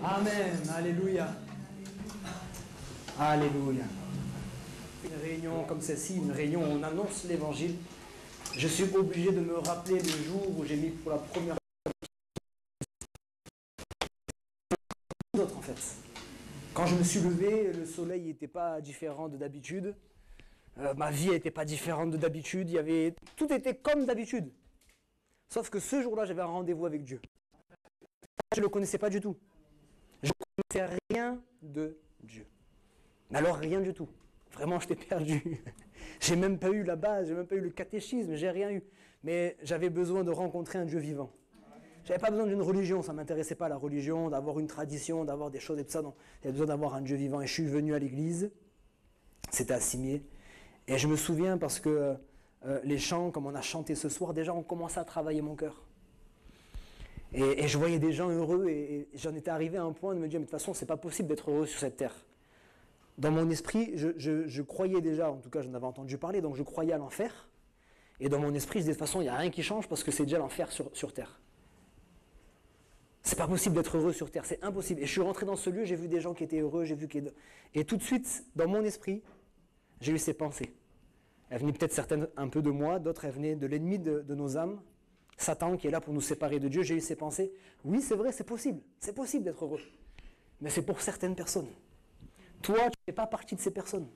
Amen, alléluia. Alléluia. Une réunion comme celle-ci, une réunion où on annonce l'évangile, je suis obligé de me rappeler le jour où j'ai mis pour la première fois en fait. Quand je me suis levé, le soleil n'était pas différent de d'habitude. Ma vie n'était pas différente de d'habitude. Tout était comme d'habitude. Sauf que ce jour-là, j'avais un rendez-vous avec Dieu. Je ne le connaissais pas du tout. Je ne connaissais rien de Dieu. Mais alors rien du tout. Vraiment, j'étais perdu. J'ai même pas eu la base, j'ai même pas eu le catéchisme, j'ai rien eu. Mais j'avais besoin de rencontrer un Dieu vivant. J'avais pas besoin d'une religion, ça m'intéressait pas la religion, d'avoir une tradition, d'avoir des choses et tout ça. Non, j'avais besoin d'avoir un Dieu vivant. Et je suis venu à l'église, c'était à Cimier. Et je me souviens parce que les chants, comme on a chanté ce soir, déjà on commençait à travailler mon cœur. Et je voyais des gens heureux et j'en étais arrivé à un point de me dire, mais de toute façon, c'est pas possible d'être heureux sur cette terre. Dans mon esprit, je croyais déjà, en tout cas j'en avais entendu parler, donc je croyais à l'enfer. Et dans mon esprit, je disais, de toute façon, il n'y a rien qui change parce que c'est déjà l'enfer sur terre. C'est pas possible d'être heureux sur terre, c'est impossible. Et je suis rentré dans ce lieu, j'ai vu des gens qui étaient heureux, et tout de suite, dans mon esprit, j'ai eu ces pensées. Elles venaient peut-être certaines un peu de moi, d'autres elles venaient de l'ennemi de nos âmes, Satan qui est là pour nous séparer de Dieu. J'ai eu ces pensées, oui c'est vrai, c'est possible d'être heureux. Mais c'est pour certaines personnes. Toi, tu ne fais pas partie de ces personnes.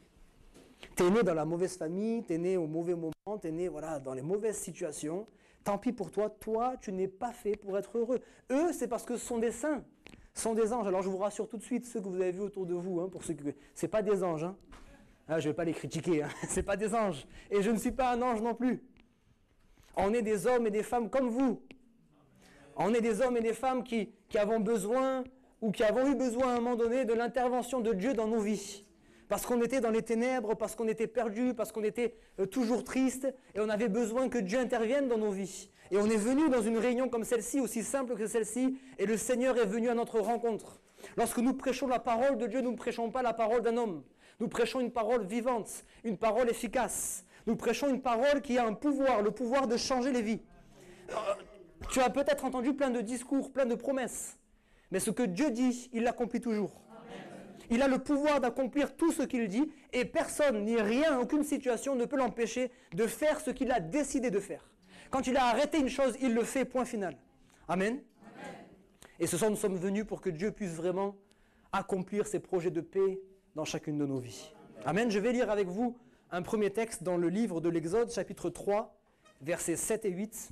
Tu es né dans la mauvaise famille, tu es né au mauvais moment, tu es né dans les mauvaises situations. Tant pis pour toi, tu n'es pas fait pour être heureux. Eux, c'est parce que ce sont des saints, ce sont des anges. Alors je vous rassure tout de suite, ceux que vous avez vus autour de vous, pour ceux que ce n'est pas des anges. Je ne vais pas les critiquer, ce n'est pas des anges. Et je ne suis pas un ange non plus. On est des hommes et des femmes comme vous. On est des hommes et des femmes qui avons besoin, ou qui avons eu besoin à un moment donné de l'intervention de Dieu dans nos vies. Parce qu'on était dans les ténèbres, parce qu'on était perdus, parce qu'on était toujours triste, et on avait besoin que Dieu intervienne dans nos vies. Et on est venu dans une réunion comme celle-ci, aussi simple que celle-ci, et le Seigneur est venu à notre rencontre. Lorsque nous prêchons la parole de Dieu, nous ne prêchons pas la parole d'un homme. Nous prêchons une parole vivante, une parole efficace. Nous prêchons une parole qui a un pouvoir, le pouvoir de changer les vies. Tu as peut-être entendu plein de discours, plein de promesses. Mais ce que Dieu dit, il l'accomplit toujours. Il a le pouvoir d'accomplir tout ce qu'il dit et personne, ni rien, aucune situation ne peut l'empêcher de faire ce qu'il a décidé de faire. Quand il a arrêté une chose, il le fait, point final. Amen. Amen. Et ce soir, nous sommes venus pour que Dieu puisse vraiment accomplir ses projets de paix dans chacune de nos vies. Amen. Je vais lire avec vous un premier texte dans le livre de l'Exode, chapitre 3, versets 7 et 8.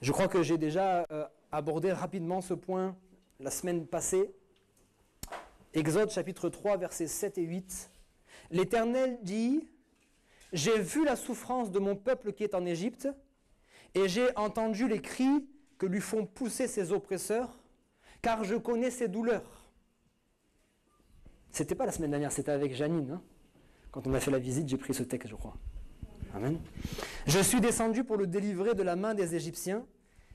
Je crois que j'ai déjà abordé rapidement ce point la semaine passée. Exode chapitre 3, versets 7 et 8. L'Éternel dit, « J'ai vu la souffrance de mon peuple qui est en Égypte, et j'ai entendu les cris que lui font pousser ses oppresseurs, car je connais ses douleurs. » C'était pas la semaine dernière, c'était avec Janine. Quand on a fait la visite, j'ai pris ce texte, je crois. Amen. « Je suis descendu pour le délivrer de la main des Égyptiens,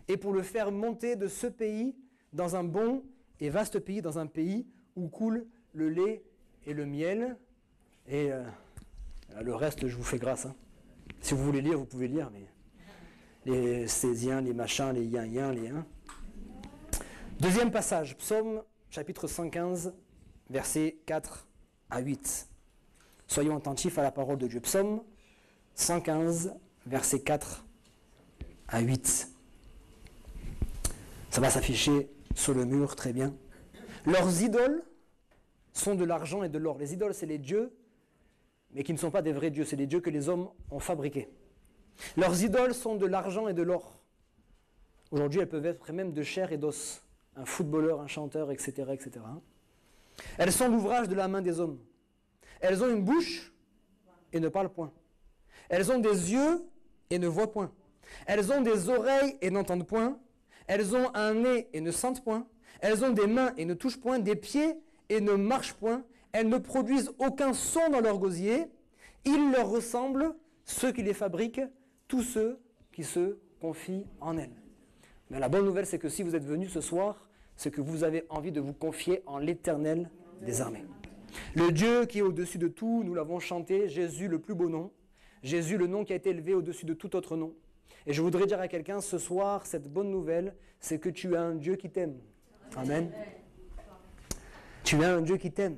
et pour le faire monter de ce pays dans un bon et vaste pays, dans un pays où coule le lait et le miel. » Et le reste, je vous fais grâce. Si vous voulez lire, vous pouvez lire, mais les Césiens, les machins, les yin, les uns. Deuxième passage, Psaume, chapitre 115, versets 4 à 8. Soyons attentifs à la parole de Dieu. Psaume 115, versets 4 à 8. Ça va s'afficher sur le mur, très bien. Leurs idoles sont de l'argent et de l'or. Les idoles, c'est les dieux, mais qui ne sont pas des vrais dieux, c'est les dieux que les hommes ont fabriqués. Leurs idoles sont de l'argent et de l'or. Aujourd'hui, elles peuvent être même de chair et d'os. Un footballeur, un chanteur, etc., etc. Elles sont l'ouvrage de la main des hommes. Elles ont une bouche et ne parlent point. Elles ont des yeux et ne voient point. Elles ont des oreilles et n'entendent point. Elles ont un nez et ne sentent point. Elles ont des mains et ne touchent point, des pieds et ne marchent point. Elles ne produisent aucun son dans leur gosier. Ils leur ressemblent, ceux qui les fabriquent, tous ceux qui se confient en elles. Mais la bonne nouvelle, c'est que si vous êtes venus ce soir, c'est que vous avez envie de vous confier en l'Éternel des armées. Le Dieu qui est au-dessus de tout, nous l'avons chanté, Jésus le plus beau nom. Jésus, le nom qui a été élevé au-dessus de tout autre nom. Et je voudrais dire à quelqu'un ce soir, cette bonne nouvelle, c'est que tu as un Dieu qui t'aime. Amen. Tu as un Dieu qui t'aime.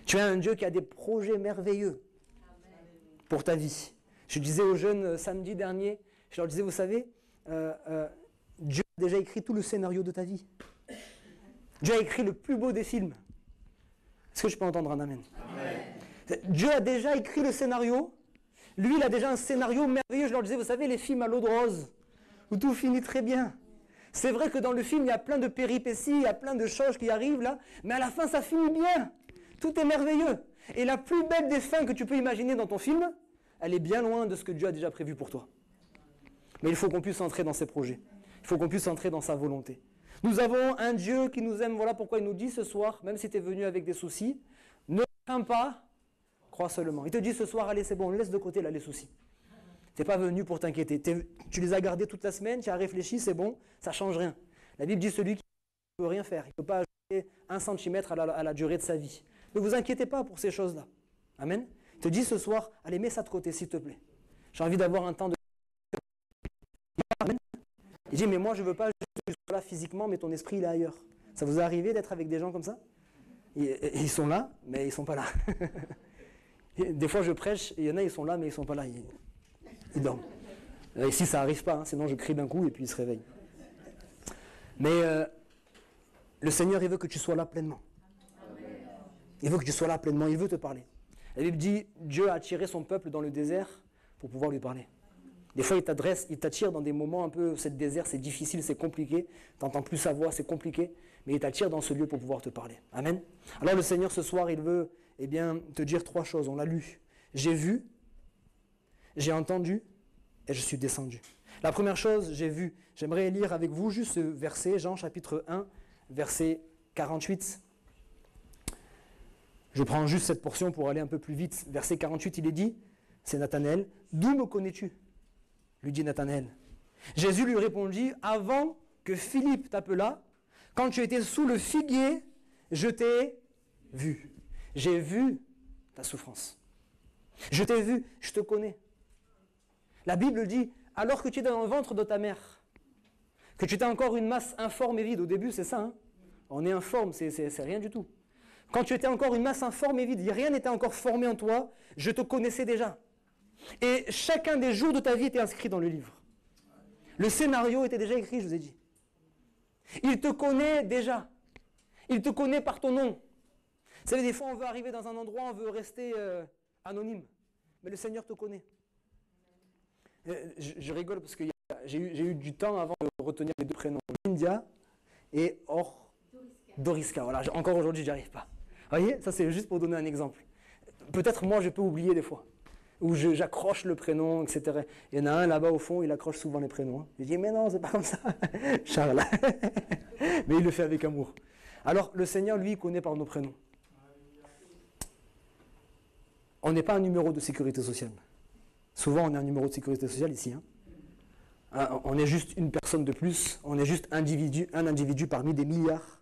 Tu as un Dieu qui a des projets merveilleux pour ta vie. Je disais aux jeunes samedi dernier, je leur disais, vous savez, Dieu a déjà écrit tout le scénario de ta vie. Dieu a écrit le plus beau des films. Est-ce que je peux entendre un amen? Amen. Dieu a déjà écrit le scénario. Lui, il a déjà un scénario merveilleux. Je leur disais, vous savez, les films à l'eau de rose, où tout finit très bien. C'est vrai que dans le film, il y a plein de péripéties, il y a plein de choses qui arrivent là, mais à la fin, ça finit bien. Tout est merveilleux. Et la plus belle des fins que tu peux imaginer dans ton film, elle est bien loin de ce que Dieu a déjà prévu pour toi. Mais il faut qu'on puisse entrer dans ses projets. Il faut qu'on puisse entrer dans sa volonté. Nous avons un Dieu qui nous aime. Voilà pourquoi il nous dit ce soir, même si tu es venu avec des soucis, ne crains pas, crois seulement. Il te dit ce soir, allez, c'est bon, laisse de côté là les soucis. Tu n'es pas venu pour t'inquiéter. Tu les as gardés toute la semaine, tu as réfléchi, c'est bon, ça ne change rien. La Bible dit celui qui ne peut rien faire, il ne peut pas ajouter 1 centimètre à la durée de sa vie. Ne vous inquiétez pas pour ces choses-là. Amen. Il te dit ce soir, allez, mets ça de côté, s'il te plaît. J'ai envie d'avoir un temps de... Amen. Il dit, mais moi, je ne veux pas que tu sois là physiquement, mais ton esprit, il est ailleurs. Ça vous est arrivé d'être avec des gens comme ça? Ils sont là, mais ils ne sont pas là. Des fois, je prêche, et il y en a, ils sont là, mais ils ne sont pas là. Ils dorment. Ici, ça n'arrive pas, hein, sinon je crie d'un coup, et puis ils se réveillent. Mais le Seigneur, il veut que tu sois là pleinement. Il veut que tu sois là pleinement, il veut te parler. La Bible dit, Dieu a attiré son peuple dans le désert pour pouvoir lui parler. Des fois, il t'attire dans des moments un peu, c'est le désert, c'est difficile, c'est compliqué, tu n'entends plus sa voix, c'est compliqué, mais il t'attire dans ce lieu pour pouvoir te parler. Amen. Alors le Seigneur, ce soir, il veut te dire 3 choses, on l'a lu. J'ai vu, j'ai entendu et je suis descendu. La première chose, j'ai vu, j'aimerais lire avec vous juste ce verset, Jean chapitre 1, verset 48. Je prends juste cette portion pour aller un peu plus vite. Verset 48, il est dit, c'est Nathanaël, « D'où me connais-tu » lui dit Nathanaël. Jésus lui répondit, « Avant que Philippe t'appela, quand tu étais sous le figuier, je t'ai vu. J'ai vu ta souffrance. Je t'ai vu, je te connais. » La Bible dit, alors que tu es dans le ventre de ta mère, que tu étais encore une masse informe et vide. Au début, c'est ça, hein? On est informe, c'est rien du tout. Quand tu étais encore une masse informe et vide, rien n'était encore formé en toi, je te connaissais déjà. Et chacun des jours de ta vie était inscrit dans le livre. Le scénario était déjà écrit, je vous ai dit. Il te connaît déjà. Il te connaît par ton nom. Vous savez, des fois, on veut arriver dans un endroit, on veut rester anonyme. Mais le Seigneur te connaît. Je rigole parce que j'ai eu du temps avant de retenir les 2 prénoms. India et Doriska. Voilà, encore aujourd'hui, j'y arrive pas. Vous voyez, ça c'est juste pour donner un exemple. Peut-être moi, je peux oublier des fois. Où j'accroche le prénom, etc. Il y en a un là-bas au fond, il accroche souvent les prénoms. Je dis, mais non, c'est pas comme ça. Charles. Mais il le fait avec amour. Alors, le Seigneur, lui, il connaît par nos prénoms. On n'est pas un numéro de sécurité sociale. Souvent, on est un numéro de sécurité sociale ici. Hein. On est juste une personne de plus. On est juste un individu parmi des milliards.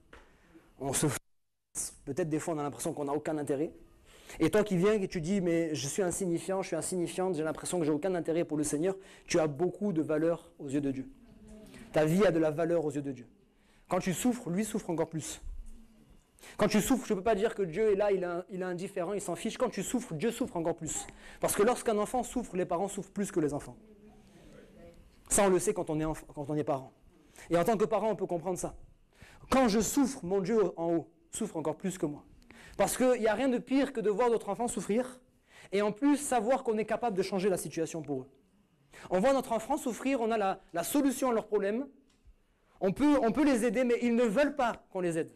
On se force. Peut-être des fois, on a l'impression qu'on n'a aucun intérêt. Et toi qui viens et tu dis, mais je suis insignifiant, je suis insignifiante, j'ai l'impression que j'ai aucun intérêt pour le Seigneur, tu as beaucoup de valeur aux yeux de Dieu. Ta vie a de la valeur aux yeux de Dieu. Quand tu souffres, lui souffre encore plus. Quand tu souffres, je ne peux pas dire que Dieu est là, il est indifférent, il s'en fiche. Quand tu souffres, Dieu souffre encore plus. Parce que lorsqu'un enfant souffre, les parents souffrent plus que les enfants. Ça, on le sait quand on est parent. Et en tant que parent, on peut comprendre ça. Quand je souffre, mon Dieu en haut souffre encore plus que moi. Parce qu'il n'y a rien de pire que de voir notre enfant souffrir et en plus savoir qu'on est capable de changer la situation pour eux. On voit notre enfant souffrir, on a la solution à leurs problèmes. On peut les aider, mais ils ne veulent pas qu'on les aide.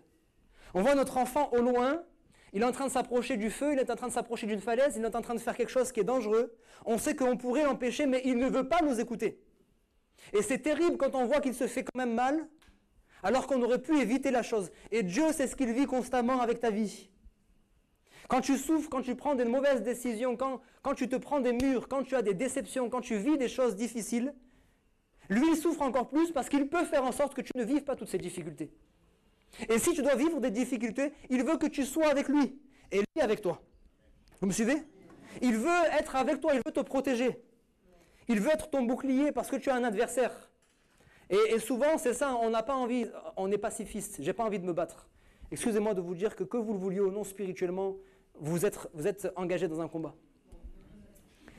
On voit notre enfant au loin, il est en train de s'approcher du feu, il est en train de s'approcher d'une falaise, il est en train de faire quelque chose qui est dangereux. On sait qu'on pourrait l'empêcher, mais il ne veut pas nous écouter. Et c'est terrible quand on voit qu'il se fait quand même mal, alors qu'on aurait pu éviter la chose. Et Dieu, c'est ce qu'il vit constamment avec ta vie. Quand tu souffres, quand tu prends des mauvaises décisions, quand tu te prends des murs, quand tu as des déceptions, quand tu vis des choses difficiles, lui, il souffre encore plus parce qu'il peut faire en sorte que tu ne vives pas toutes ces difficultés. Et si tu dois vivre des difficultés, il veut que tu sois avec lui et lui avec toi. Vous me suivez? Il veut être avec toi, il veut te protéger. Il veut être ton bouclier parce que tu as un adversaire. Et souvent, c'est ça, on n'a pas envie, on est pacifiste, j'ai pas envie de me battre. Excusez-moi de vous dire que vous le vouliez ou non spirituellement, vous êtes engagé dans un combat.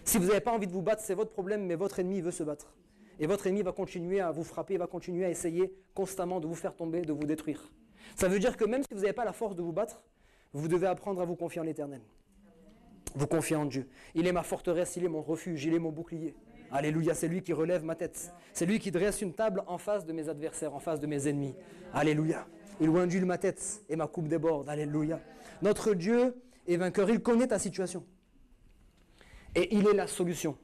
Si vous n'avez pas envie de vous battre, c'est votre problème, mais votre ennemi veut se battre. Et votre ennemi va continuer à vous frapper, va continuer à essayer constamment de vous faire tomber, de vous détruire. Ça veut dire que même si vous n'avez pas la force de vous battre, vous devez apprendre à vous confier en l'Éternel. Vous confiez en Dieu. Il est ma forteresse, il est mon refuge, il est mon bouclier. Alléluia, c'est lui qui relève ma tête. C'est lui qui dresse une table en face de mes adversaires, en face de mes ennemis. Alléluia. Il ondule ma tête et ma coupe déborde. Alléluia. Notre Dieu est vainqueur, il connaît ta situation. Et il est la solution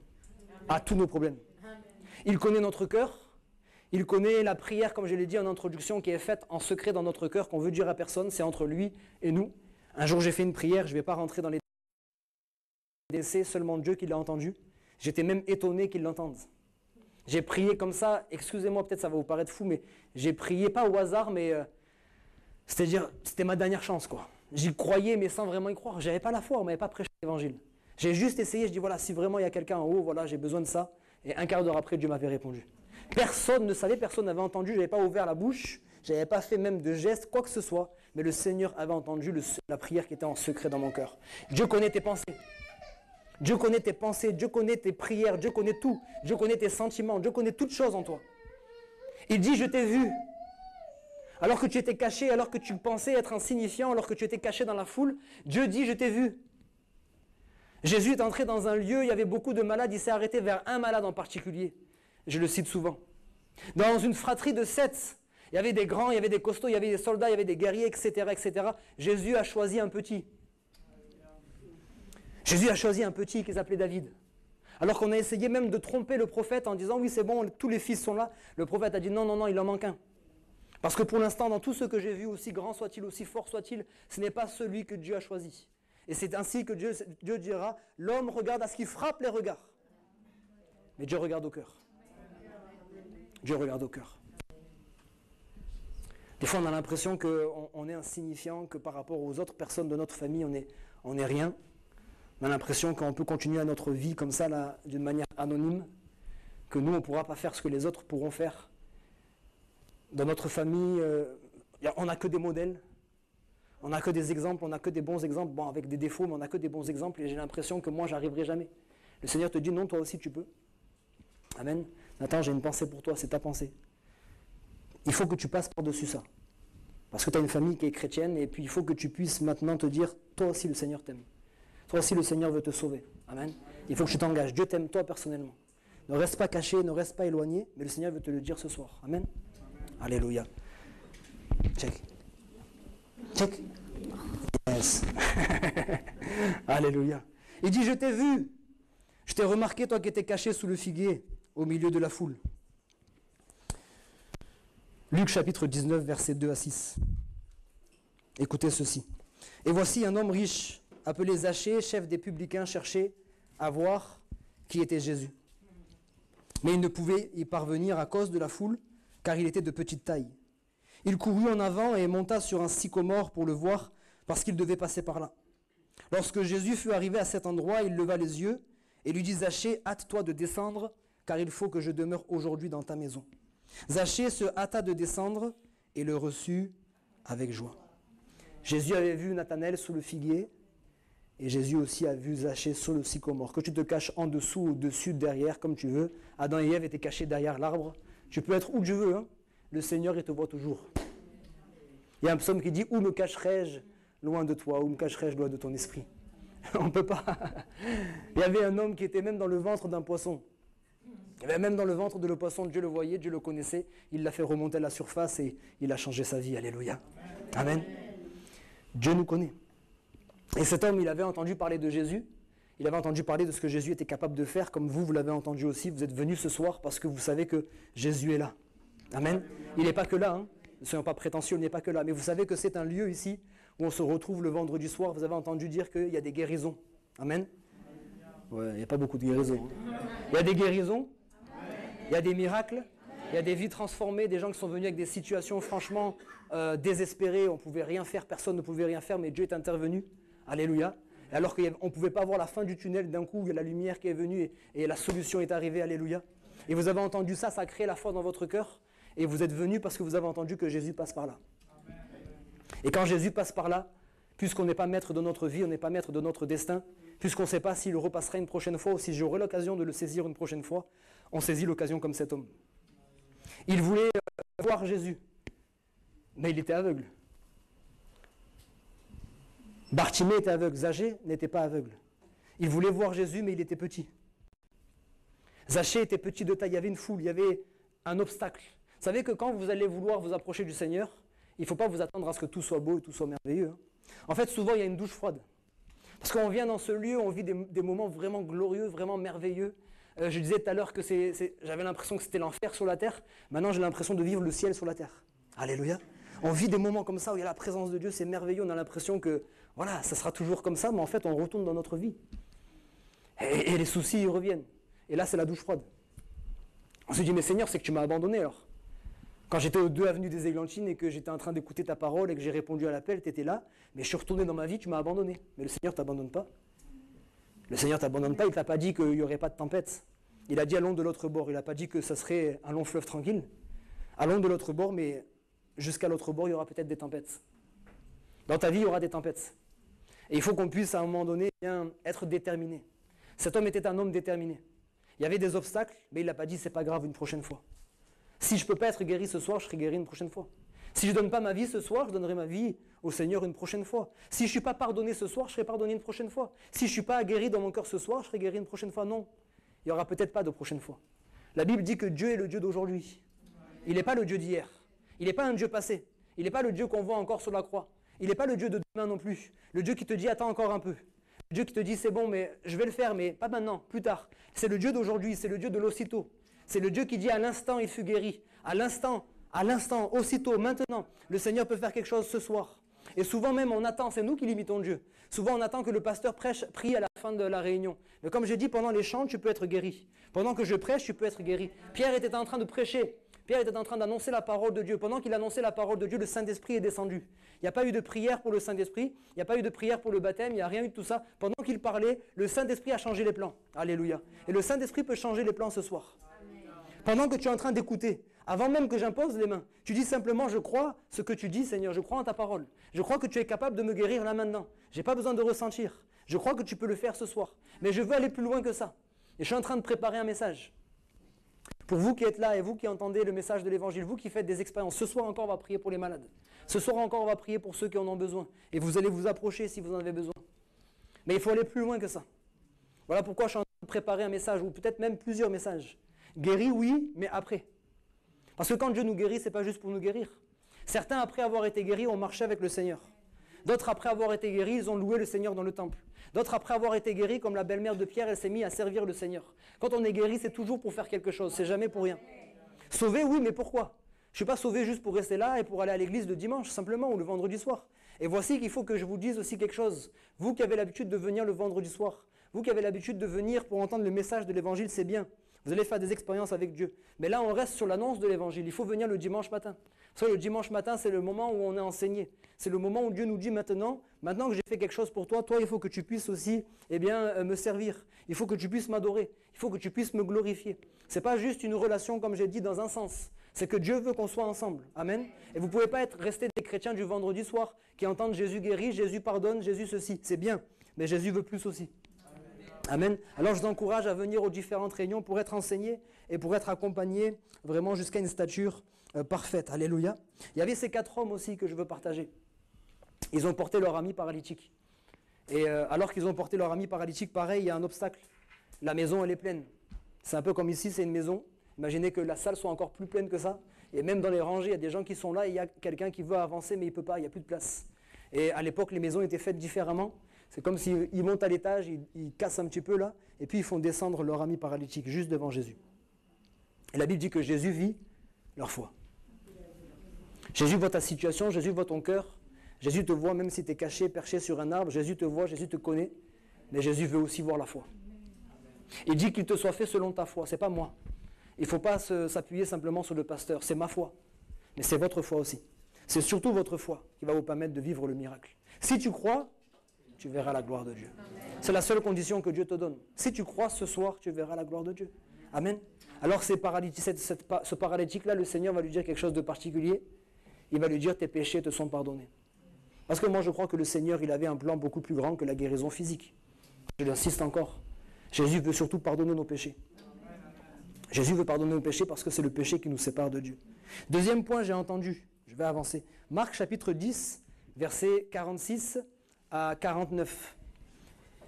à tous nos problèmes. Il connaît notre cœur, il connaît la prière, comme je l'ai dit en introduction, qui est faite en secret dans notre cœur, qu'on veut dire à personne, c'est entre lui et nous. Un jour j'ai fait une prière, je ne vais pas rentrer dans les détails, c'est seulement Dieu qui l'a entendu. J'étais même étonné qu'il l'entende. J'ai prié comme ça, excusez-moi, peut-être ça va vous paraître fou, mais j'ai prié pas au hasard, mais c'est-à-dire, c'était ma dernière chance, quoi. J'y croyais, mais sans vraiment y croire. J'avais pas la foi, on m'avait pas prêché l'évangile. J'ai juste essayé, je dis voilà, si vraiment il y a quelqu'un en haut, voilà, j'ai besoin de ça. Et un quart d'heure après, Dieu m'avait répondu. Personne ne savait, personne n'avait entendu, je n'avais pas ouvert la bouche, je n'avais pas fait même de geste, quoi que ce soit, mais le Seigneur avait entendu la prière qui était en secret dans mon cœur. Dieu connaît tes pensées. Dieu connaît tes pensées, Dieu connaît tes prières, Dieu connaît tout. Dieu connaît tes sentiments, Dieu connaît toutes choses en toi. Il dit, je t'ai vu. Alors que tu étais caché, alors que tu pensais être insignifiant, alors que tu étais caché dans la foule, Dieu dit, je t'ai vu. Jésus est entré dans un lieu, il y avait beaucoup de malades, il s'est arrêté vers un malade en particulier. Je le cite souvent. Dans une fratrie de 7, il y avait des grands, il y avait des costauds, il y avait des soldats, il y avait des guerriers, etc., etc. Jésus a choisi un petit. Jésus a choisi un petit qui s'appelait David. Alors qu'on a essayé même de tromper le prophète en disant, oui c'est bon, tous les fils sont là. Le prophète a dit, non, non, non, il en manque un. Parce que pour l'instant, dans tout ce que j'ai vu, aussi grand soit-il, aussi fort soit-il, ce n'est pas celui que Dieu a choisi. Et c'est ainsi que Dieu dira, l'homme regarde à ce qui frappe les regards. Mais Dieu regarde au cœur. Dieu regarde au cœur. Des fois, on a l'impression qu'on est insignifiant, que par rapport aux autres personnes de notre famille, on n'est rien. On a l'impression qu'on peut continuer à notre vie comme ça, là, d'une manière anonyme, que nous, on ne pourra pas faire ce que les autres pourront faire. Dans notre famille, on n'a que des modèles. On n'a que des exemples, on n'a que des bons exemples, bon avec des défauts, mais on n'a que des bons exemples et j'ai l'impression que moi, j'arriverai jamais. Le Seigneur te dit non, toi aussi tu peux. Amen. Nathan, j'ai une pensée pour toi, c'est ta pensée. Il faut que tu passes par-dessus ça. Parce que tu as une famille qui est chrétienne et puis il faut que tu puisses maintenant te dire, toi aussi le Seigneur t'aime. Toi aussi le Seigneur veut te sauver. Amen. Il faut que tu t'engages. Dieu t'aime toi personnellement. Ne reste pas caché, ne reste pas éloigné, mais le Seigneur veut te le dire ce soir. Amen. Alléluia. Check. Check. Yes. Alléluia. Il dit, je t'ai vu. Je t'ai remarqué, toi qui étais caché sous le figuier, au milieu de la foule. Luc chapitre 19, versets 2 à 6. Écoutez ceci. Et voici un homme riche, appelé Zachée, chef des publicains, cherchait à voir qui était Jésus. Mais il ne pouvait y parvenir à cause de la foule, car il était de petite taille. Il courut en avant et monta sur un sycomore pour le voir, parce qu'il devait passer par là. Lorsque Jésus fut arrivé à cet endroit, il leva les yeux et lui dit, Zachée, hâte-toi de descendre, car il faut que je demeure aujourd'hui dans ta maison. Zachée se hâta de descendre et le reçut avec joie. Jésus avait vu Nathanaël sous le figuier, et Jésus aussi a vu Zachée sur le sycomore. Que tu te caches en dessous, au-dessus, derrière, comme tu veux. Adam et Ève étaient cachés derrière l'arbre. Tu peux être où tu veux, hein. Le Seigneur, il te voit toujours. Il y a un psaume qui dit, où me cacherai-je loin de toi, où me cacherai-je loin de ton esprit. On ne peut pas. Il y avait un homme qui était même dans le ventre d'un poisson. Il avait même dans le ventre de le poisson, Dieu le voyait, Dieu le connaissait. Il l'a fait remonter à la surface et il a changé sa vie. Alléluia. Amen. Dieu nous connaît. Et cet homme, il avait entendu parler de Jésus. Il avait entendu parler de ce que Jésus était capable de faire, comme vous l'avez entendu aussi. Vous êtes venus ce soir parce que vous savez que Jésus est là. Amen. Il n'est pas que là, hein. Ne soyons pas prétentieux, il n'est pas que là. Mais vous savez que c'est un lieu ici où on se retrouve le vendredi soir. Vous avez entendu dire qu'il y a des guérisons. Amen. Ouais, il n'y a pas beaucoup de guérisons. Hein. Il y a des guérisons, il y a des miracles, il y a des vies transformées, des gens qui sont venus avec des situations franchement désespérées. On ne pouvait rien faire, personne ne pouvait rien faire, mais Dieu est intervenu. Alléluia. Et alors qu'on ne pouvait pas voir la fin du tunnel, d'un coup, il y a la lumière qui est venue et la solution est arrivée. Alléluia. Et vous avez entendu ça, ça a créé la foi dans votre cœur. et vous êtes venus parce que vous avez entendu que Jésus passe par là. Et quand Jésus passe par là, puisqu'on n'est pas maître de notre vie, on n'est pas maître de notre destin, puisqu'on ne sait pas s'il repassera une prochaine fois ou si j'aurai l'occasion de le saisir une prochaine fois, on saisit l'occasion comme cet homme. Il voulait voir Jésus, mais il était aveugle. Bartimée était aveugle, Zachée n'était pas aveugle. Il voulait voir Jésus, mais il était petit. Zachée était petit de taille, il y avait une foule, il y avait un obstacle. Vous savez que quand vous allez vouloir vous approcher du Seigneur, il ne faut pas vous attendre à ce que tout soit beau et tout soit merveilleux. En fait, souvent, il y a une douche froide. Parce qu'on vient dans ce lieu, on vit des moments vraiment glorieux, vraiment merveilleux. Je disais tout à l'heure que j'avais l'impression que c'était l'enfer sur la terre. Maintenant, j'ai l'impression de vivre le ciel sur la terre. Alléluia. On vit des moments comme ça où il y a la présence de Dieu, c'est merveilleux. On a l'impression que, voilà, ça sera toujours comme ça, mais en fait, on retourne dans notre vie. Et les soucis, ils reviennent. Et là, c'est la douche froide. On se dit, mais Seigneur, c'est que tu m'as abandonné alors. Quand j'étais aux 2 avenues des Églantines et que j'étais en train d'écouter ta parole et que j'ai répondu à l'appel, tu étais là, mais je suis retourné dans ma vie, tu m'as abandonné. Mais le Seigneur ne t'abandonne pas. Le Seigneur ne t'abandonne pas, il ne t'a pas dit qu'il n'y aurait pas de tempête. Il a dit allons de l'autre bord, il n'a pas dit que ça serait un long fleuve tranquille. Allons de l'autre bord, mais jusqu'à l'autre bord, il y aura peut-être des tempêtes. Dans ta vie, il y aura des tempêtes. Et il faut qu'on puisse à un moment donné bien être déterminé. Cet homme était un homme déterminé. Il y avait des obstacles, mais il n'a pas dit c'est pas grave une prochaine fois. Si je ne peux pas être guéri ce soir, je serai guéri une prochaine fois. Si je ne donne pas ma vie ce soir, je donnerai ma vie au Seigneur une prochaine fois. Si je ne suis pas pardonné ce soir, je serai pardonné une prochaine fois. Si je ne suis pas guéri dans mon cœur ce soir, je serai guéri une prochaine fois. Non, il n'y aura peut-être pas de prochaine fois. La Bible dit que Dieu est le Dieu d'aujourd'hui. Il n'est pas le Dieu d'hier. Il n'est pas un Dieu passé. Il n'est pas le Dieu qu'on voit encore sur la croix. Il n'est pas le Dieu de demain non plus. Le Dieu qui te dit attends encore un peu. Le Dieu qui te dit c'est bon, mais je vais le faire, mais pas maintenant, plus tard. C'est le Dieu d'aujourd'hui, c'est le Dieu de l'aussitôt. C'est le Dieu qui dit à l'instant il fut guéri. À l'instant, aussitôt, maintenant, le Seigneur peut faire quelque chose ce soir. Et souvent même on attend, c'est nous qui limitons Dieu. Souvent on attend que le pasteur prie à la fin de la réunion. Mais comme j'ai dit, pendant les chants, tu peux être guéri. Pendant que je prêche, tu peux être guéri. Pierre était en train de prêcher. Pierre était en train d'annoncer la parole de Dieu. Pendant qu'il annonçait la parole de Dieu, le Saint-Esprit est descendu. Il n'y a pas eu de prière pour le Saint-Esprit, il n'y a pas eu de prière pour le baptême, il n'y a rien eu de tout ça. Pendant qu'il parlait, le Saint-Esprit a changé les plans. Alléluia. Et le Saint-Esprit peut changer les plans ce soir. Pendant que tu es en train d'écouter, avant même que j'impose les mains, tu dis simplement, je crois ce que tu dis, Seigneur, je crois en ta parole. Je crois que tu es capable de me guérir là maintenant. Je n'ai pas besoin de ressentir. Je crois que tu peux le faire ce soir. Mais je veux aller plus loin que ça. Et je suis en train de préparer un message. Pour vous qui êtes là et vous qui entendez le message de l'Évangile, vous qui faites des expériences, ce soir encore on va prier pour les malades. Ce soir encore on va prier pour ceux qui en ont besoin. Et vous allez vous approcher si vous en avez besoin. Mais il faut aller plus loin que ça. Voilà pourquoi je suis en train de préparer un message, ou peut-être même plusieurs messages. Guéri, oui, mais après. Parce que quand Dieu nous guérit, ce n'est pas juste pour nous guérir. Certains, après avoir été guéris, ont marché avec le Seigneur. D'autres, après avoir été guéris, ils ont loué le Seigneur dans le temple. D'autres, après avoir été guéris, comme la belle-mère de Pierre, elle s'est mise à servir le Seigneur. Quand on est guéri, c'est toujours pour faire quelque chose, c'est jamais pour rien. Sauvé, oui, mais pourquoi? Je ne suis pas sauvé juste pour rester là et pour aller à l'église le dimanche, simplement, ou le vendredi soir. Et voici qu'il faut que je vous dise aussi quelque chose. Vous qui avez l'habitude de venir le vendredi soir, vous qui avez l'habitude de venir pour entendre le message de l'Évangile, c'est bien. Vous allez faire des expériences avec Dieu. Mais là, on reste sur l'annonce de l'Évangile. Il faut venir le dimanche matin. Vous savez, le dimanche matin, c'est le moment où on est enseigné. C'est le moment où Dieu nous dit maintenant que j'ai fait quelque chose pour toi, il faut que tu puisses aussi me servir. Il faut que tu puisses m'adorer. Il faut que tu puisses me glorifier. Ce n'est pas juste une relation, comme j'ai dit, dans un sens. C'est que Dieu veut qu'on soit ensemble. Amen. Et vous ne pouvez pas rester des chrétiens du vendredi soir qui entendent Jésus guérit, Jésus pardonne, Jésus ceci. C'est bien, mais Jésus veut plus aussi. Amen. Alors je vous encourage à venir aux différentes réunions pour être enseigné et pour être accompagné vraiment jusqu'à une stature parfaite. Alléluia. Il y avait ces 4 hommes aussi que je veux partager. Ils ont porté leur ami paralytique. Et alors qu'ils ont porté leur ami paralytique, pareil, il y a un obstacle. La maison, elle est pleine. C'est un peu comme ici, c'est une maison. Imaginez que la salle soit encore plus pleine que ça. Et même dans les rangées, il y a des gens qui sont là et il y a quelqu'un qui veut avancer mais il ne peut pas, il n'y a plus de place. Et à l'époque, les maisons étaient faites différemment. C'est comme s'ils montent à l'étage, ils cassent un petit peu là, et puis ils font descendre leur ami paralytique juste devant Jésus. Et la Bible dit que Jésus vit leur foi. Jésus voit ta situation, Jésus voit ton cœur, Jésus te voit même si tu es caché, perché sur un arbre, Jésus te voit, Jésus te connaît, mais Jésus veut aussi voir la foi. Il dit qu'il te soit fait selon ta foi, c'est pas moi. Il ne faut pas s'appuyer simplement sur le pasteur, c'est ma foi, mais c'est votre foi aussi. C'est surtout votre foi qui va vous permettre de vivre le miracle. Si tu crois, tu verras la gloire de Dieu. C'est la seule condition que Dieu te donne. Si tu crois ce soir, tu verras la gloire de Dieu. Amen. Alors ce paralytique-là, le Seigneur va lui dire quelque chose de particulier. Il va lui dire, tes péchés te sont pardonnés. Parce que moi je crois que le Seigneur, il avait un plan beaucoup plus grand que la guérison physique. Je l'insiste encore. Jésus veut surtout pardonner nos péchés. Jésus veut pardonner nos péchés parce que c'est le péché qui nous sépare de Dieu. Deuxième point, j'ai entendu, je vais avancer. Marc chapitre 10, versets 46 à 49.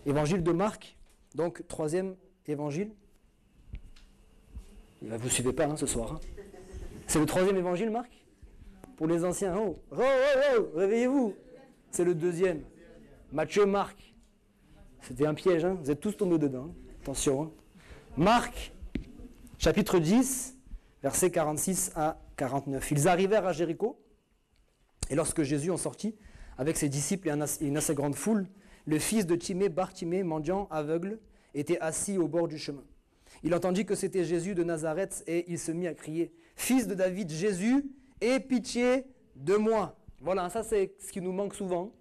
Évangile de Marc, donc troisième évangile. Vous ne suivez pas ce soir. Hein. C'est le troisième évangile, Marc? Pour les anciens, réveillez-vous. C'est le deuxième. Matthieu, Marc. C'était un piège, hein. Vous êtes tous tombés dedans. Hein. Attention. Hein. Marc, chapitre 10, versets 46 à 49. Ils arrivèrent à Jéricho, et lorsque Jésus en sortit, avec ses disciples et une assez grande foule, le fils de Timée, Bartimée, mendiant, aveugle, était assis au bord du chemin. Il entendit que c'était Jésus de Nazareth, et il se mit à crier, « Fils de David, Jésus, aie pitié de moi !» Voilà, ça c'est ce qui nous manque souvent.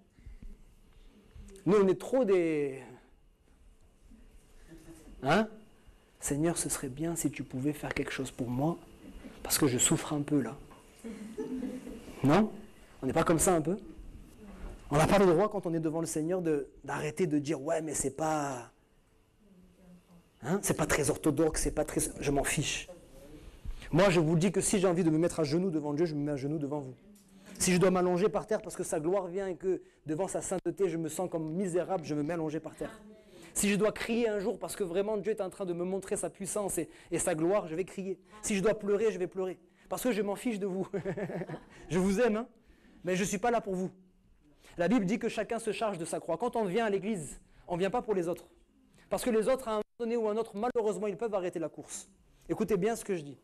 Nous, on est trop des... Hein? Seigneur, ce serait bien si tu pouvais faire quelque chose pour moi, parce que je souffre un peu là. Non? On n'est pas comme ça un peu? On n'a pas le droit, quand on est devant le Seigneur, d'arrêter de dire « Ouais, mais c'est pas... Hein? C'est pas très orthodoxe, c'est pas très... Je m'en fiche. » Moi, je vous dis que si j'ai envie de me mettre à genoux devant Dieu, je me mets à genoux devant vous. Si je dois m'allonger par terre parce que sa gloire vient et que devant sa sainteté, je me sens comme misérable, je me mets allongé par terre. Si je dois crier un jour parce que vraiment Dieu est en train de me montrer sa puissance et sa gloire, je vais crier. Si je dois pleurer, je vais pleurer. Parce que je m'en fiche de vous. Je vous aime, hein, mais je ne suis pas là pour vous. La Bible dit que chacun se charge de sa croix. Quand on vient à l'église, on ne vient pas pour les autres. Parce que les autres, à un moment donné ou à un autre, malheureusement, ils peuvent arrêter la course. Écoutez bien ce que je dis.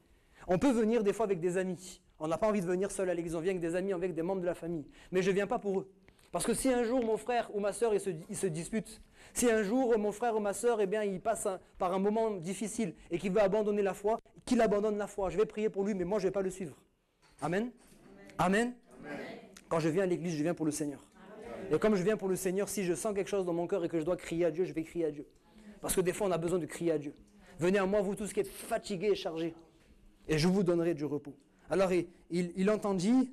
On peut venir des fois avec des amis. On n'a pas envie de venir seul à l'église, on vient avec des amis, avec des membres de la famille. Mais je ne viens pas pour eux. Parce que si un jour mon frère ou ma soeur il se dispute, si un jour mon frère ou ma soeur il passe par un moment difficile et qu'il veut abandonner la foi, qu'il abandonne la foi. Je vais prier pour lui, mais moi je ne vais pas le suivre. Amen. Amen. Amen. Quand je viens à l'église, je viens pour le Seigneur. Amen. Et comme je viens pour le Seigneur, si je sens quelque chose dans mon cœur et que je dois crier à Dieu, je vais crier à Dieu. Parce que des fois on a besoin de crier à Dieu. Venez à moi, vous tous qui êtes fatigués et chargés, et je vous donnerai du repos. Alors il entendit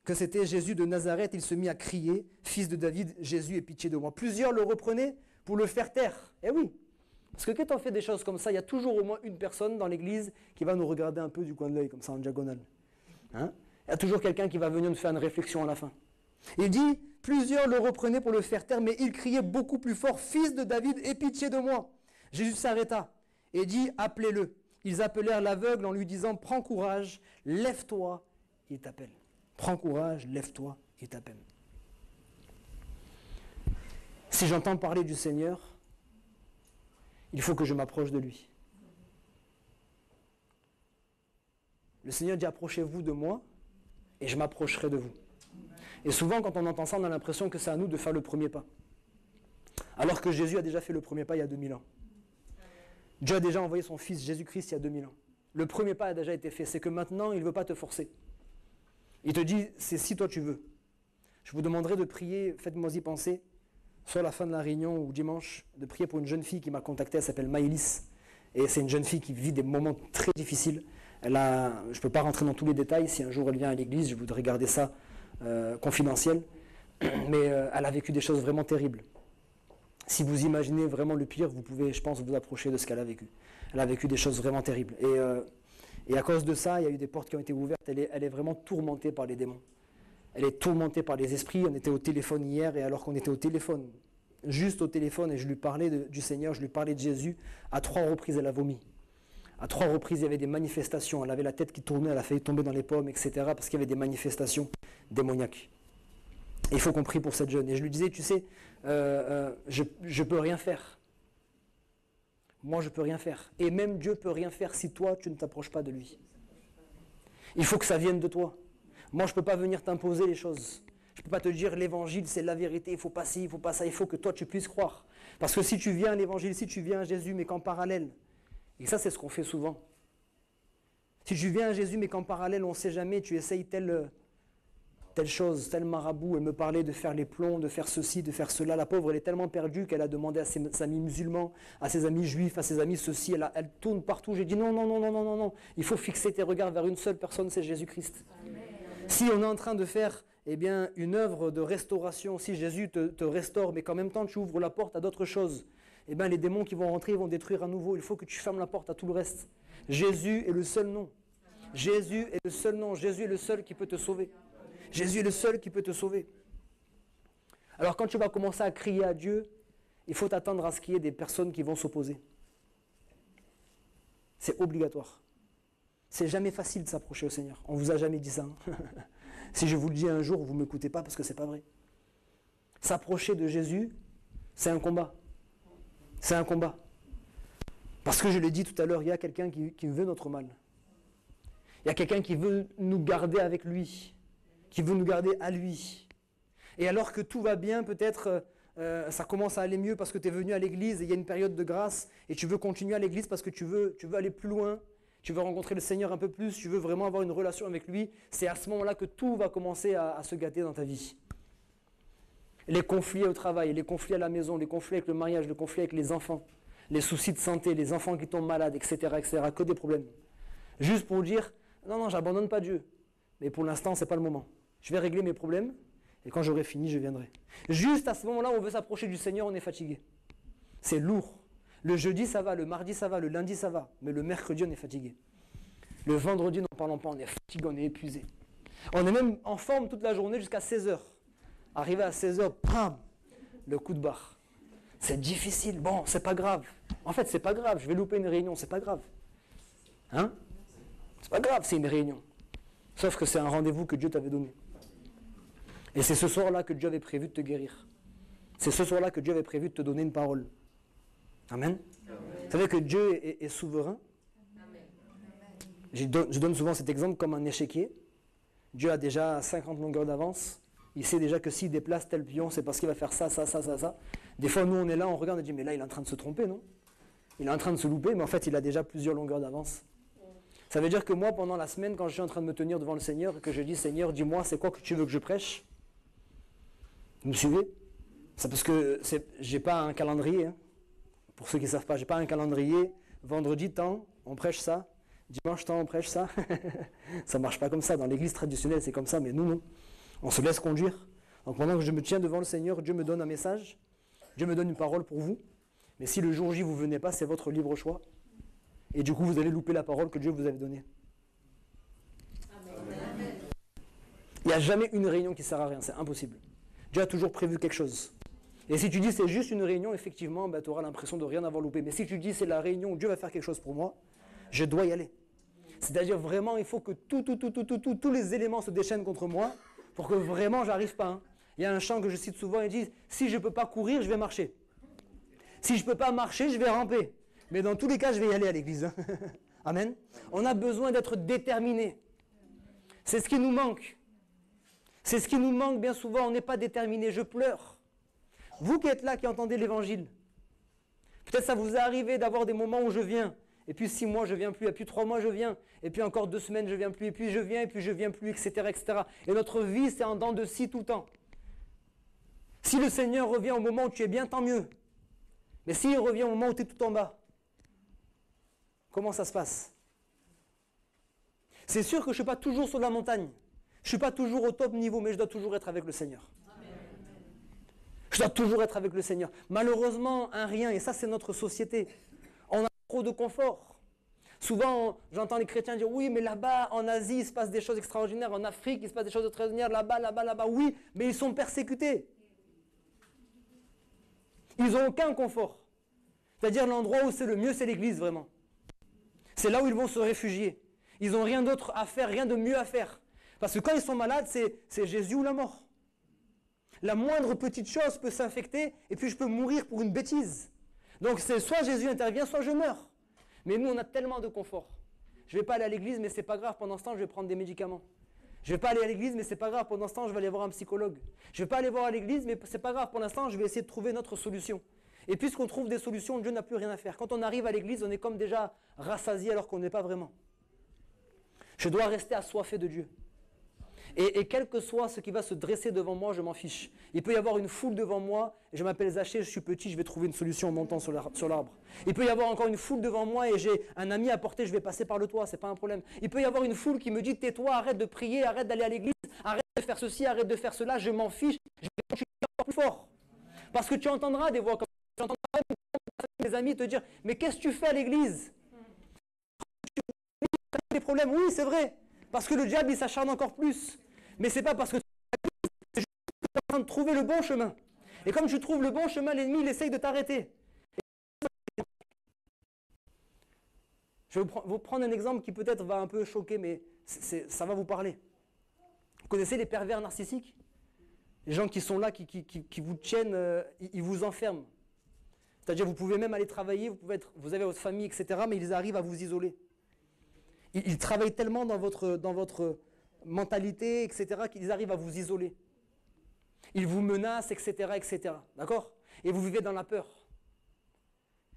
que c'était Jésus de Nazareth, il se mit à crier, « Fils de David, Jésus, aie pitié de moi !» Plusieurs le reprenaient pour le faire taire. Eh oui, parce que quand on fait des choses comme ça, il y a toujours au moins une personne dans l'église qui va nous regarder un peu du coin de l'œil, comme ça en diagonale. Hein? Il y a toujours quelqu'un qui va venir nous faire une réflexion à la fin. Il dit, plusieurs le reprenaient pour le faire taire, mais il criait beaucoup plus fort, « Fils de David, aie pitié de moi !» Jésus s'arrêta et dit, « Appelez-le !» Ils appelèrent l'aveugle en lui disant, « Prends courage, lève-toi, il t'appelle. » Prends courage, lève-toi, il t'appelle. Si j'entends parler du Seigneur, il faut que je m'approche de lui. Le Seigneur dit, approchez-vous de moi et je m'approcherai de vous. Et souvent, quand on entend ça, on a l'impression que c'est à nous de faire le premier pas. Alors que Jésus a déjà fait le premier pas il y a 2000 ans. Dieu a déjà envoyé son Fils Jésus-Christ il y a 2000 ans. Le premier pas a déjà été fait. C'est que maintenant, il ne veut pas te forcer. Il te dit, c'est si toi tu veux. Je vous demanderai de prier, faites-moi y penser, soit à la fin de la réunion ou dimanche, de prier pour une jeune fille qui m'a contacté, elle s'appelle Maëlys. Et c'est une jeune fille qui vit des moments très difficiles. Je ne peux pas rentrer dans tous les détails, si un jour elle vient à l'église, je voudrais garder ça confidentiel. Mais elle a vécu des choses vraiment terribles. Si vous imaginez vraiment le pire, vous pouvez, je pense, vous approcher de ce qu'elle a vécu. Elle a vécu des choses vraiment terribles. Et à cause de ça, il y a eu des portes qui ont été ouvertes. Elle est vraiment tourmentée par les démons. Elle est tourmentée par les esprits. On était au téléphone hier, et alors qu'on était au téléphone, juste au téléphone, et je lui parlais du Seigneur, je lui parlais de Jésus, à 3 reprises, elle a vomi. À 3 reprises, il y avait des manifestations. Elle avait la tête qui tournait, elle a failli tomber dans les pommes, etc., parce qu'il y avait des manifestations démoniaques. Et il faut qu'on prie pour cette jeune. Et je lui disais, tu sais, je ne peux rien faire. Moi, je ne peux rien faire. Et même Dieu ne peut rien faire si toi, tu ne t'approches pas de lui. Il faut que ça vienne de toi. Moi, je ne peux pas venir t'imposer les choses. Je ne peux pas te dire l'évangile, c'est la vérité, il ne faut pas ci, il ne faut pas ça. Il faut que toi, tu puisses croire. Parce que si tu viens à l'évangile, si tu viens à Jésus, mais qu'en parallèle, et ça, c'est ce qu'on fait souvent. Si tu viens à Jésus, mais qu'en parallèle, on ne sait jamais, tu essayes tel telle chose, tel marabout, elle me parlait de faire les plombs, de faire ceci, de faire cela. La pauvre, elle est tellement perdue qu'elle a demandé à ses amis musulmans, à ses amis juifs, à ses amis ceci, elle tourne partout. J'ai dit non, non, non, non, non, non, non. Il faut fixer tes regards vers une seule personne, c'est Jésus-Christ. Si on est en train de faire une œuvre de restauration, si Jésus te restaure, mais qu'en même temps tu ouvres la porte à d'autres choses, les démons qui vont rentrer, ils vont détruire à nouveau. Il faut que tu fermes la porte à tout le reste. Jésus est le seul nom. Jésus est le seul nom. Jésus est le seul qui peut te sauver. Jésus est le seul qui peut te sauver. Alors quand tu vas commencer à crier à Dieu, il faut t'attendre à ce qu'il y ait des personnes qui vont s'opposer. C'est obligatoire. C'est jamais facile de s'approcher au Seigneur. On ne vous a jamais dit ça. Si je vous le dis un jour, vous ne m'écoutez pas parce que ce n'est pas vrai. S'approcher de Jésus, c'est un combat. C'est un combat. Parce que je l'ai dit tout à l'heure, il y a quelqu'un qui veut notre mal. Il y a quelqu'un qui veut nous garder avec lui, qui veut nous garder à lui. Et alors que tout va bien, peut-être ça commence à aller mieux parce que tu es venu à l'église et il y a une période de grâce et tu veux continuer à l'église parce que tu veux aller plus loin, tu veux rencontrer le Seigneur un peu plus, tu veux vraiment avoir une relation avec lui. C'est à ce moment-là que tout va commencer à se gâter dans ta vie. Les conflits au travail, les conflits à la maison, les conflits avec le mariage, les conflits avec les enfants, les soucis de santé, les enfants qui tombent malades, etc., etc., que des problèmes. Juste pour dire, non, j'abandonne pas Dieu. Mais pour l'instant, ce n'est pas le moment. Je vais régler mes problèmes, et quand j'aurai fini, je viendrai. Juste à ce moment-là, on veut s'approcher du Seigneur, on est fatigué. C'est lourd. Le jeudi, ça va, le mardi, ça va, le lundi, ça va. Mais le mercredi, on est fatigué. Le vendredi, n'en parlons pas, on est fatigué, on est épuisé. On est même en forme toute la journée jusqu'à 16h. Arrivé à 16h, bam, le coup de barre. C'est difficile, bon, c'est pas grave. En fait, c'est pas grave, je vais louper une réunion, c'est pas grave. Hein? C'est pas grave, c'est une réunion. Sauf que c'est un rendez-vous que Dieu t'avait donné. Et c'est ce soir-là que Dieu avait prévu de te guérir. C'est ce soir-là que Dieu avait prévu de te donner une parole. Amen. Vous savez que Dieu est souverain. Je donne souvent cet exemple comme un échiquier. Dieu a déjà 50 longueurs d'avance. Il sait déjà que s'il déplace tel pion, c'est parce qu'il va faire ça, ça, ça, ça, ça. Des fois, nous, on est là, on regarde et dit, mais là, il est en train de se tromper, non? Il est en train de se louper, mais en fait, il a déjà plusieurs longueurs d'avance. Ça veut dire que moi, pendant la semaine, quand je suis en train de me tenir devant le Seigneur, et que je dis, Seigneur, dis-moi, c'est quoi que tu veux que je prêche? Vous me suivez? C'est parce que j'ai pas un calendrier. Hein. Pour ceux qui ne savent pas, j'ai pas un calendrier. Vendredi, temps, on prêche ça. Dimanche, temps, on prêche ça. Ça ne marche pas comme ça. Dans l'église traditionnelle, c'est comme ça, mais nous, non. On se laisse conduire. Donc pendant que je me tiens devant le Seigneur, Dieu me donne un message. Dieu me donne une parole pour vous. Mais si le jour J, vous ne venez pas, c'est votre libre choix. Et du coup, vous allez louper la parole que Dieu vous avait donnée. Amen. Il n'y a jamais une réunion qui ne sert à rien, c'est impossible. Dieu a toujours prévu quelque chose. Et si tu dis c'est juste une réunion, effectivement, tu auras l'impression de rien avoir loupé. Mais si tu dis c'est la réunion où Dieu va faire quelque chose pour moi, je dois y aller. C'est-à-dire vraiment, il faut que tous les éléments se déchaînent contre moi pour que vraiment j'arrive pas. Hein. Il y a un chant que je cite souvent, il dit « Si je ne peux pas courir, je vais marcher. Si je ne peux pas marcher, je vais ramper. Mais dans tous les cas, je vais y aller à l'église. » Amen. On a besoin d'être déterminé. C'est ce qui nous manque. C'est ce qui nous manque bien souvent. On n'est pas déterminé. Je pleure. Vous qui êtes là, qui entendez l'évangile, peut-être ça vous est arrivé d'avoir des moments où je viens. Et puis 6 mois, je ne viens plus. Et puis 3 mois, je viens. Et puis encore 2 semaines, je ne viens plus. Et puis je viens, et puis je ne viens plus, etc., etc. Et notre vie, c'est en dents de scie tout le temps. Si le Seigneur revient au moment où tu es bien, tant mieux. Mais s'il revient au moment où tu es tout en bas, comment ça se passe? C'est sûr que je ne suis pas toujours sur la montagne. Je ne suis pas toujours au top niveau, mais je dois toujours être avec le Seigneur. Je dois toujours être avec le Seigneur. Malheureusement, un rien, et ça c'est notre société. On a trop de confort. Souvent, j'entends les chrétiens dire, oui, mais là-bas, en Asie, il se passe des choses extraordinaires. En Afrique, il se passe des choses extraordinaires. Là-bas, là-bas, là-bas. Oui, mais ils sont persécutés. Ils n'ont aucun confort. C'est-à-dire l'endroit où c'est le mieux, c'est l'église, vraiment. C'est là où ils vont se réfugier. Ils n'ont rien d'autre à faire, rien de mieux à faire. Parce que quand ils sont malades, c'est Jésus ou la mort. La moindre petite chose peut s'infecter et puis je peux mourir pour une bêtise. Donc c'est soit Jésus intervient, soit je meurs. Mais nous, on a tellement de confort. Je ne vais pas aller à l'église, mais ce n'est pas grave. Pendant ce temps, je vais prendre des médicaments. Je ne vais pas aller à l'église, mais ce n'est pas grave. Pendant ce temps, je vais aller voir un psychologue. Je ne vais pas aller voir à l'église, mais ce n'est pas grave. Pour l'instant, je vais essayer de trouver notre solution. Et puisqu'on trouve des solutions, Dieu n'a plus rien à faire. Quand on arrive à l'église, on est comme déjà rassasié alors qu'on n'est pas vraiment. Je dois rester assoiffé de Dieu. Et quel que soit ce qui va se dresser devant moi, je m'en fiche. Il peut y avoir une foule devant moi, et je m'appelle Zachée, je suis petit, je vais trouver une solution en montant sur l'arbre. Il peut y avoir encore une foule devant moi et j'ai un ami à porter, je vais passer par le toit, c'est pas un problème. Il peut y avoir une foule qui me dit tais-toi, arrête de prier, arrête d'aller à l'église, arrête de faire ceci, arrête de faire cela, je m'en fiche, je vais continuer encore plus fort. Parce que tu entendras des voix comme ça, tu entendras des amis te dire mais qu'est-ce que tu fais à l'église? Tu as des problèmes, oui c'est vrai, parce que le diable il s'acharne encore plus. Mais c'est pas parce que tu es en train de trouver le bon chemin. Et comme tu trouves le bon chemin, l'ennemi il essaye de t'arrêter. Je vais vous prendre un exemple qui peut-être va un peu choquer, mais ça va vous parler. Vous connaissez les pervers narcissiques? Les gens qui sont là, qui vous tiennent, ils vous enferment. C'est-à-dire vous pouvez même aller travailler, vous avez votre famille, etc., mais ils arrivent à vous isoler. Ils travaillent tellement dans votre mentalité, etc., qu'ils arrivent à vous isoler. Ils vous menacent, etc., etc. D'accord? Et vous vivez dans la peur.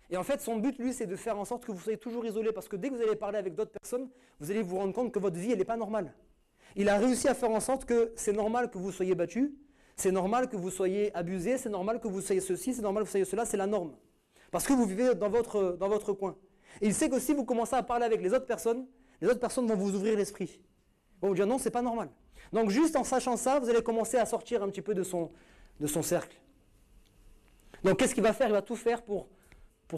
Et en fait, son but, lui, c'est de faire en sorte que vous soyez toujours isolé, parce que dès que vous allez parler avec d'autres personnes, vous allez vous rendre compte que votre vie, elle n'est pas normale. Il a réussi à faire en sorte que c'est normal que vous soyez battu, c'est normal que vous soyez abusé, c'est normal que vous soyez ceci, c'est normal que vous soyez cela, c'est la norme. Parce que vous vivez dans votre coin. Et il sait que si vous commencez à parler avec les autres personnes vont vous ouvrir l'esprit. Vont vous dire non, c'est pas normal. Donc juste en sachant ça, vous allez commencer à sortir un petit peu de son cercle. Donc qu'est-ce qu'il va faire? Il va tout faire pour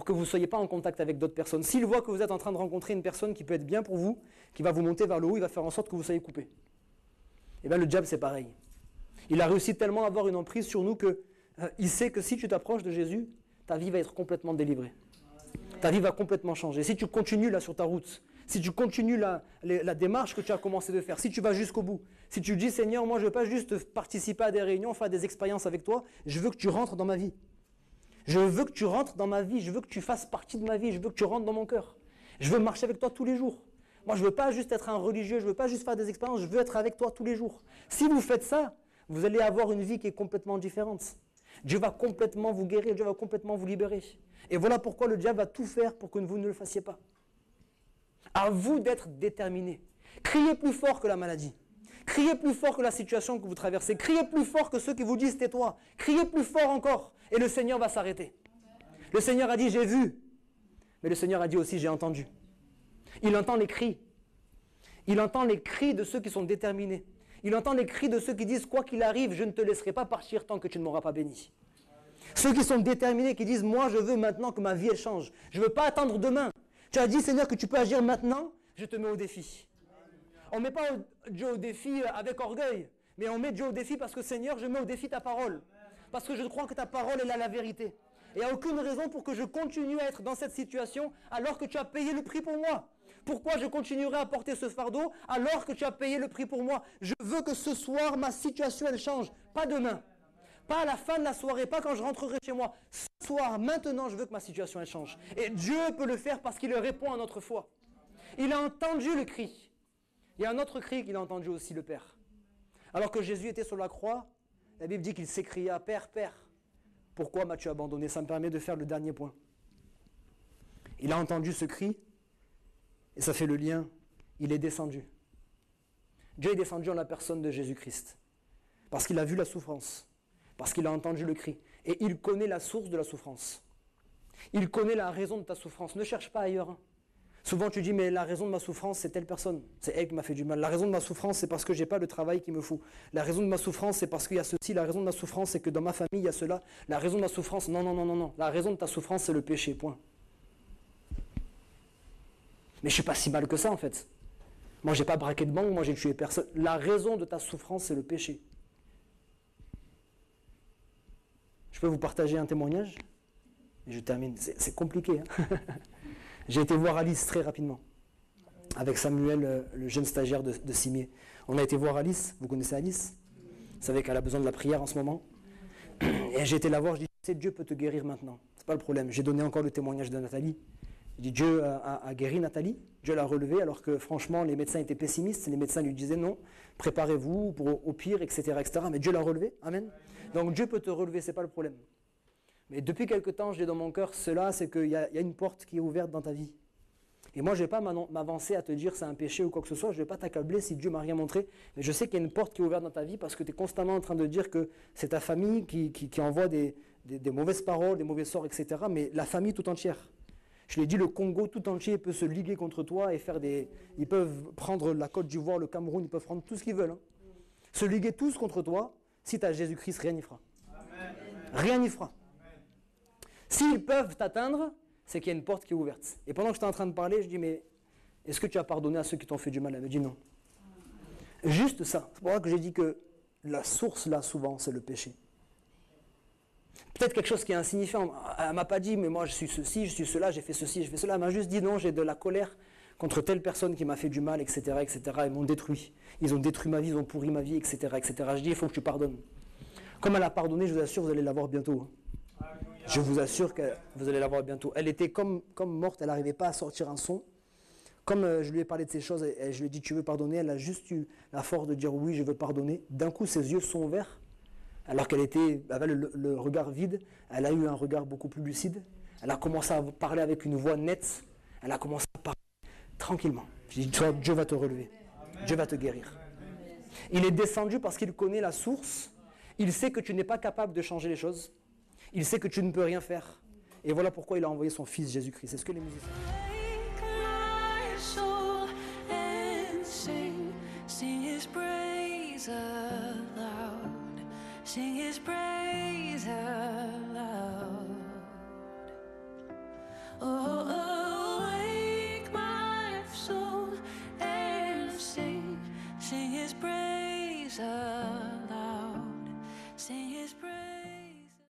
que vous ne soyez pas en contact avec d'autres personnes. S'il voit que vous êtes en train de rencontrer une personne qui peut être bien pour vous, qui va vous monter vers le haut, il va faire en sorte que vous soyez coupé. Et bien le diable c'est pareil. Il a réussi tellement à avoir une emprise sur nous qu'il sait que si tu t'approches de Jésus, ta vie va être complètement délivrée. Ta vie va complètement changer. Si tu continues là sur ta route, si tu continues la démarche que tu as commencé de faire, si tu vas jusqu'au bout, si tu dis Seigneur, moi je ne veux pas juste participer à des réunions, faire des expériences avec toi, je veux que tu rentres dans ma vie. Je veux que tu rentres dans ma vie, je veux que tu fasses partie de ma vie, je veux que tu rentres dans mon cœur. Je veux marcher avec toi tous les jours. Moi, je ne veux pas juste être un religieux, je ne veux pas juste faire des expériences, je veux être avec toi tous les jours. Si vous faites ça, vous allez avoir une vie qui est complètement différente. Dieu va complètement vous guérir, Dieu va complètement vous libérer. Et voilà pourquoi le diable va tout faire pour que vous ne le fassiez pas. À vous d'être déterminé. Criez plus fort que la maladie. Criez plus fort que la situation que vous traversez. Criez plus fort que ceux qui vous disent tais-toi. Criez plus fort encore. Et le Seigneur va s'arrêter. Le Seigneur a dit j'ai vu. Mais le Seigneur a dit aussi j'ai entendu. Il entend les cris. Il entend les cris de ceux qui sont déterminés. Il entend les cris de ceux qui disent quoi qu'il arrive, je ne te laisserai pas partir tant que tu ne m'auras pas béni. Ceux qui sont déterminés, qui disent moi je veux maintenant que ma vie elle change. Je ne veux pas attendre demain. Tu as dit Seigneur que tu peux agir maintenant, je te mets au défi. On ne met pas Dieu au défi avec orgueil, mais on met Dieu au défi parce que Seigneur, je mets au défi ta parole. Parce que je crois que ta parole est la vérité. Et il n'y a aucune raison pour que je continue à être dans cette situation alors que tu as payé le prix pour moi. Pourquoi je continuerai à porter ce fardeau alors que tu as payé le prix pour moi? Je veux que ce soir, ma situation, elle change. Pas demain. Pas à la fin de la soirée, pas quand je rentrerai chez moi. Ce soir, maintenant, je veux que ma situation, elle change. Et Dieu peut le faire parce qu'il répond à notre foi. Il a entendu le cri. Il y a un autre cri qu'il a entendu aussi, le Père. Alors que Jésus était sur la croix, la Bible dit qu'il s'écria, Père, Père, pourquoi m'as-tu abandonné? Ça me permet de faire le dernier point. Il a entendu ce cri, et ça fait le lien, il est descendu. Dieu est descendu en la personne de Jésus-Christ, parce qu'il a vu la souffrance, parce qu'il a entendu le cri, et il connaît la source de la souffrance. Il connaît la raison de ta souffrance, ne cherche pas ailleurs. Hein. Souvent tu dis, mais la raison de ma souffrance, c'est telle personne. C'est elle qui m'a fait du mal. La raison de ma souffrance, c'est parce que je n'ai pas le travail qu'il me faut. La raison de ma souffrance, c'est parce qu'il y a ceci. La raison de ma souffrance, c'est que dans ma famille, il y a cela. La raison de ma souffrance, non, non, non, non, non. La raison de ta souffrance, c'est le péché, point. Mais je ne suis pas si mal que ça, en fait. Moi, je n'ai pas braqué de banque, moi, j'ai tué personne. La raison de ta souffrance, c'est le péché. Je peux vous partager un témoignage? Et je termine. C'est compliqué, hein. J'ai été voir Alice très rapidement, avec Samuel, le jeune stagiaire de Cimier. On a été voir Alice, vous connaissez Alice? Vous savez qu'elle a besoin de la prière en ce moment. Et j'ai été la voir, je dis, Dieu peut te guérir maintenant, c'est pas le problème. J'ai donné encore le témoignage de Nathalie. Je dis, Dieu a guéri Nathalie, Dieu l'a relevée, alors que franchement, les médecins étaient pessimistes, les médecins lui disaient non, préparez-vous au pire, etc., etc. Mais Dieu l'a relevée, amen. Donc Dieu peut te relever, c'est pas le problème. Mais depuis quelque temps, j'ai dans mon cœur, cela, c'est qu'il y a une porte qui est ouverte dans ta vie. Et moi, je ne vais pas m'avancer à te dire c'est un péché ou quoi que ce soit, je ne vais pas t'accabler si Dieu m'a rien montré. Mais je sais qu'il y a une porte qui est ouverte dans ta vie parce que tu es constamment en train de dire que c'est ta famille qui envoie des mauvaises paroles, des mauvais sorts, etc. Mais la famille tout entière. Je l'ai dit, le Congo tout entier peut se liguer contre toi et faire des... Ils peuvent prendre la Côte d'Ivoire, le Cameroun, ils peuvent prendre tout ce qu'ils veulent. Hein. Se liguer tous contre toi, si tu as Jésus-Christ, rien n'y fera. Amen. Rien n'y fera. S'ils peuvent t'atteindre, c'est qu'il y a une porte qui est ouverte. Et pendant que j'étais en train de parler, je dis, mais est-ce que tu as pardonné à ceux qui t'ont fait du mal? Elle me dit non. Juste ça. C'est pour ça que j'ai dit que la source, là, souvent, c'est le péché. Peut-être quelque chose qui est insignifiant. Elle ne m'a pas dit, mais moi, je suis ceci, je suis cela, j'ai fait ceci, j'ai fait cela. Elle m'a juste dit, non, j'ai de la colère contre telle personne qui m'a fait du mal, etc., etc. Ils m'ont détruit. Ils ont détruit ma vie, ils ont pourri ma vie, etc., etc. Je dis, il faut que tu pardonnes. Comme elle a pardonné, je vous assure, vous allez la voir bientôt. Je vous assure que vous allez la voir bientôt. Elle était comme morte, elle n'arrivait pas à sortir un son. Comme je lui ai parlé de ces choses, et je lui ai dit, tu veux pardonner? Elle a juste eu la force de dire, oui, je veux pardonner. D'un coup, ses yeux sont ouverts, alors qu'elle avait le regard vide. Elle a eu un regard beaucoup plus lucide. Elle a commencé à parler avec une voix nette. Elle a commencé à parler tranquillement. Je dis, Dieu va te relever. Dieu va te guérir. Il est descendu parce qu'il connaît la source. Il sait que tu n'es pas capable de changer les choses. Il sait que tu ne peux rien faire. Et voilà pourquoi il a envoyé son fils Jésus-Christ. C'est ce que les musiciens... Sing his praise aloud. Sing his praise aloud.